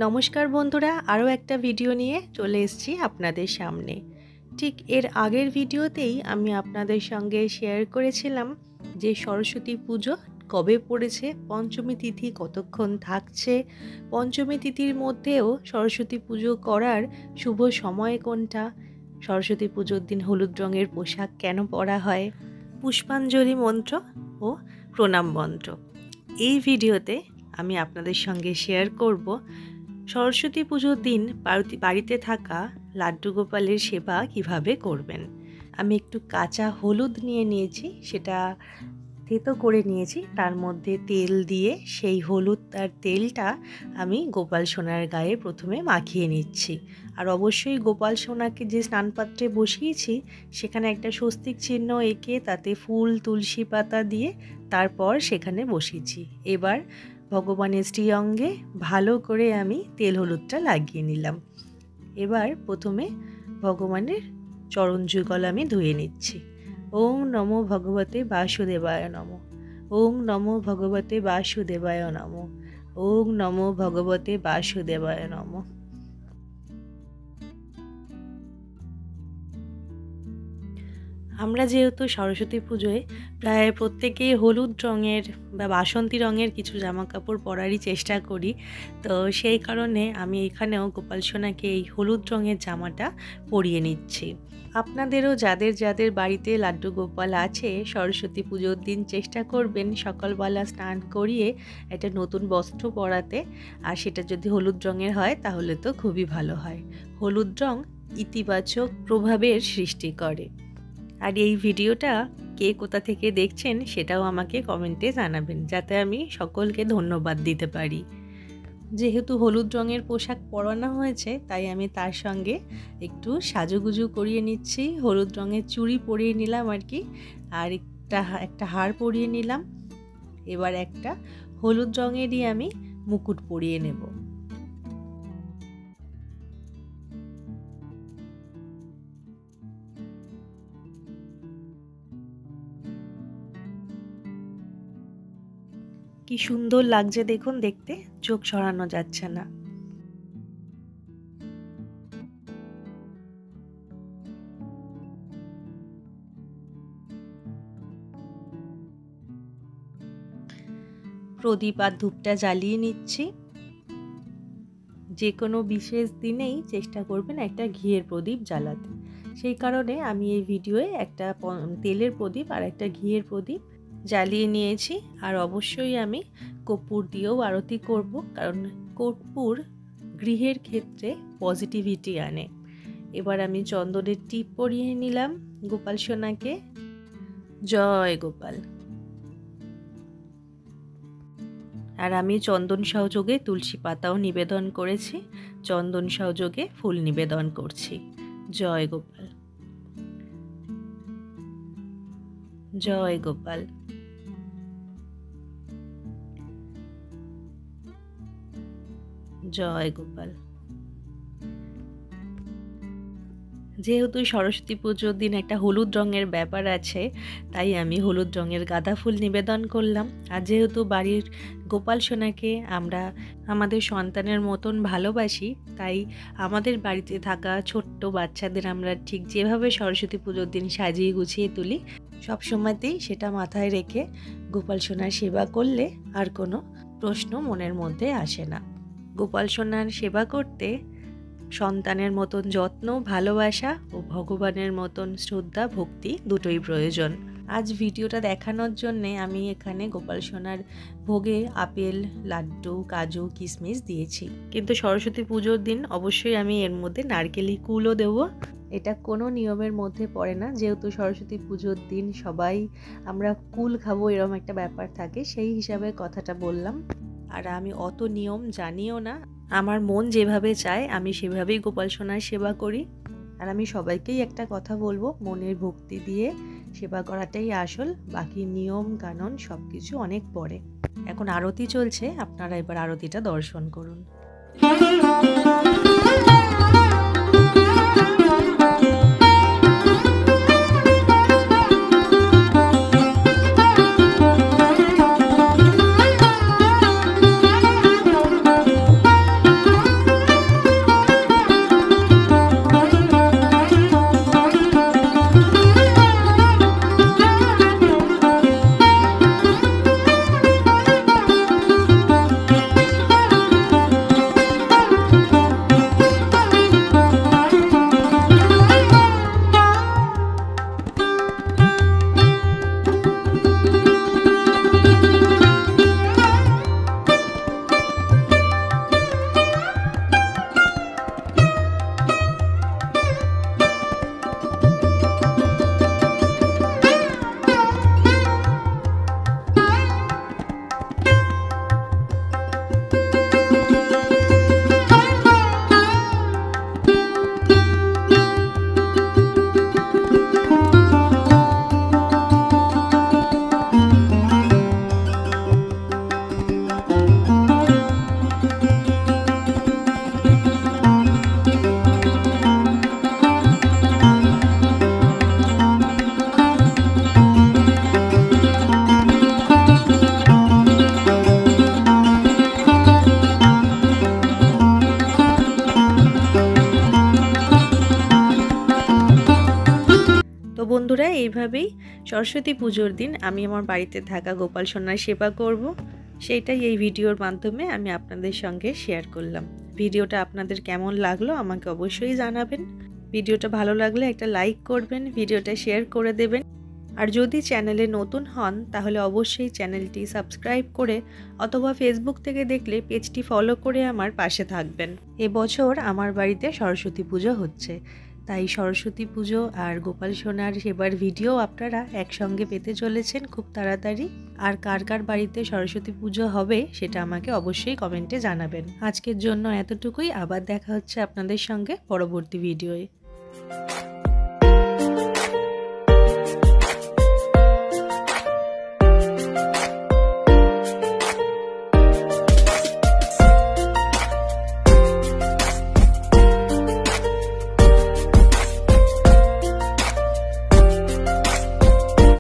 নমস্কার বন্ধুরা, আরও একটা ভিডিও নিয়ে চলে এসেছি আপনাদের সামনে। ঠিক এর আগের ভিডিওতেই আমি আপনাদের সঙ্গে শেয়ার করেছিলাম যে সরস্বতী পুজো কবে পড়েছে, পঞ্চমী তিথি কতক্ষণ থাকছে, পঞ্চমী তিথির মধ্যেও সরস্বতী পুজো করার শুভ সময় কোনটা, সরস্বতী পুজোর দিন হলুদ রঙের পোশাক কেন পরা হয়, পুষ্পাঞ্জলি মন্ত্র ও প্রণাম মন্ত্র। এই ভিডিওতে আমি আপনাদের সঙ্গে শেয়ার করব সরস্বতী পুজোর দিন বাড়িতে থাকা লাড্ডু গোপালের সেবা কিভাবে করবেন। আমি একটু কাঁচা হলুদ নিয়ে নিয়েছি, সেটা থেতো করে নিয়েছি, তার মধ্যে তেল দিয়ে সেই হলুদ আর তেলটা আমি গোপাল সোনার গায়ে প্রথমে মাখিয়ে নিচ্ছি। আর অবশ্যই গোপাল সোনাকে যে স্নানপাত্রে বসিয়েছি সেখানে একটা স্বস্তিক চিহ্ন এঁকে তাতে ফুল তুলসী পাতা দিয়ে তারপর সেখানে বসিয়েছি। এবার ভগবানের শ্রীঅঙ্গে ভালো করে আমি তেল হলুদটা লাগিয়ে নিলাম। এবার প্রথমে ভগবানের চরণ যুগল আমি ধুয়ে নিচ্ছি। ওং নমো ভগবতে বাসুদেবায় নমঃ। ওং নমো ভগবতে বাসুদেবায় নমঃ। ওং নমো ভগবতে বাসুদেবায় নমঃ। আমরা যেহেতু সরস্বতী পুজোয় প্রায় প্রত্যেকেই হলুদ রঙের বা বাসন্তী রঙের কিছু জামা কাপড় পরারই চেষ্টা করি, তো সেই কারণে আমি এখানেও গোপাল সোনাকে এই হলুদ রঙের জামাটা পরিয়ে নিচ্ছি। আপনাদেরও যাদের যাদের বাড়িতে লাড্ডু গোপাল আছে সরস্বতী পুজোর দিন চেষ্টা করবেন সকালবেলা স্নান করিয়ে একটা নতুন বস্ত্র পরাতে, আর সেটা যদি হলুদ রঙের হয় তাহলে তো খুবই ভালো হয়। হলুদ রং ইতিবাচক প্রভাবের সৃষ্টি করে। আর এই ভিডিওটা কে কোথা থেকে দেখছেন সেটাও আমাকে কমেন্টে জানাবেন, যাতে আমি সকলকে ধন্যবাদ দিতে পারি। যেহেতু হলুদ রঙের পোশাক পরানো হয়েছে তাই আমি তার সঙ্গে একটু সাজুগুজু করিয়ে নিচ্ছি। হলুদ রঙের চুড়ি পরিয়ে নিলাম আর কি, আর একটা হার পরিয়ে নিলাম। এবার একটা হলুদ রঙেরই আমি মুকুট পরিয়ে নেব। কি সুন্দর লাগছে দেখুন, দেখতে চোখ সরানো যাচ্ছে না। প্রদীপ আর ধূপটা জ্বালিয়ে নিচ্ছি। যে কোনো বিশেষ দিনেই চেষ্টা করবেন একটা ঘিয়ের প্রদীপ জ্বালাতে, সেই কারণে আমি এই ভিডিওয়ে একটা তেলের প্রদীপ আর একটা ঘিয়ের প্রদীপ জ্বালিয়ে নিয়েছি। আর অবশ্যই আমি কর্পূর দিয়েও আরতি করব, কারণ কর্পূর গৃহের ক্ষেত্রে পজিটিভিটি আনে। এবার আমি চন্দনের টিপ পরিয়ে নিলাম গোপাল সোনাকে। জয় গোপাল। আর আমি চন্দন সহযোগে তুলসী পাতাও নিবেদন করেছি, চন্দন সহযোগে ফুল নিবেদন করছি। জয় গোপাল। জয় গোপাল। জয় গোপাল। যেহেতু সরস্বতী পুজোর দিন একটা হলুদ রঙের ব্যাপার আছে, তাই আমি হলুদ রঙের গাঁদা ফুল নিবেদন করলাম। আর যেহেতু বাড়ির গোপাল সোনাকে আমরা আমাদের সন্তানের মতন ভালোবাসি, তাই আমাদের বাড়িতে থাকা ছোট্ট বাচ্চাদের আমরা ঠিক যেভাবে সরস্বতী পুজোর দিন সাজিয়ে গুছিয়ে তুলি, সব সময়তেই সেটা মাথায় রেখে গোপাল সোনার সেবা করলে আর কোনো প্রশ্ন মনের মধ্যে আসে না। গোপাল সোনার সেবা করতে সন্তানের মতন যত্ন, ভালোবাসা ও ভগবানের মতন শ্রদ্ধা ভক্তি দুটোই প্রয়োজন। আজ ভিডিওটা দেখানোর জন্যে আমি এখানে গোপাল সোনার ভোগে আপেল, লাড্ডু, কাজু, কিশমিশ দিয়েছি, কিন্তু সরস্বতী পুজোর দিন অবশ্যই আমি এর মধ্যে নারকেলি কুলও দেবো। এটা কোনো নিয়মের মধ্যে পড়ে না, যেহেতু সরস্বতী পুজোর দিন সবাই আমরা কুল খাবো এরকম একটা ব্যাপার থাকে, সেই হিসাবে কথাটা বললাম। আর আমি অত নিয়ম জানিও না, আমার মন যেভাবে চায় আমি সেভাবেই গোপাল সোনার সেবা করি। আর আমি সবাইকেই একটা কথা বলবো, মনের ভক্তি দিয়ে সেবা করাটাই আসল, বাকি নিয়ম কানুন সব কিছু অনেক পরে। এখন আরতি চলছে, আপনারা এবার আরতিটা দর্শন করুন। এইভাবেই সরস্বতী পুজোর দিন আমি আমার বাড়িতে থাকা গোপাল সোনার সেবা করব, সেইটাই এই ভিডিওর মাধ্যমে আমি আপনাদের সঙ্গে শেয়ার করলাম। ভিডিওটা আপনাদের কেমন লাগলো আমাকে অবশ্যই জানাবেন। ভিডিওটা ভালো লাগলে একটা লাইক করবেন, ভিডিওটা শেয়ার করে দেবেন। আর যদি চ্যানেলে নতুন হন তাহলে অবশ্যই চ্যানেলটি সাবস্ক্রাইব করে অথবা ফেসবুক থেকে দেখলে পেজটি ফলো করে আমার পাশে থাকবেন। এবছর আমার বাড়িতে সরস্বতী পুজো হচ্ছে, তাই সরস্বতী পুজো আর গোপাল সোনার সেবার ভিডিও আপনারা একসঙ্গে পেতে চলেছেন খুব তাড়াতাড়ি। আর কার কার বাড়িতে সরস্বতী পুজো হবে সেটা আমাকে অবশ্যই কমেন্টে জানাবেন। আজকের জন্য এতটুকুই, আবার দেখা হচ্ছে আপনাদের সঙ্গে পরবর্তী ভিডিওয়ে।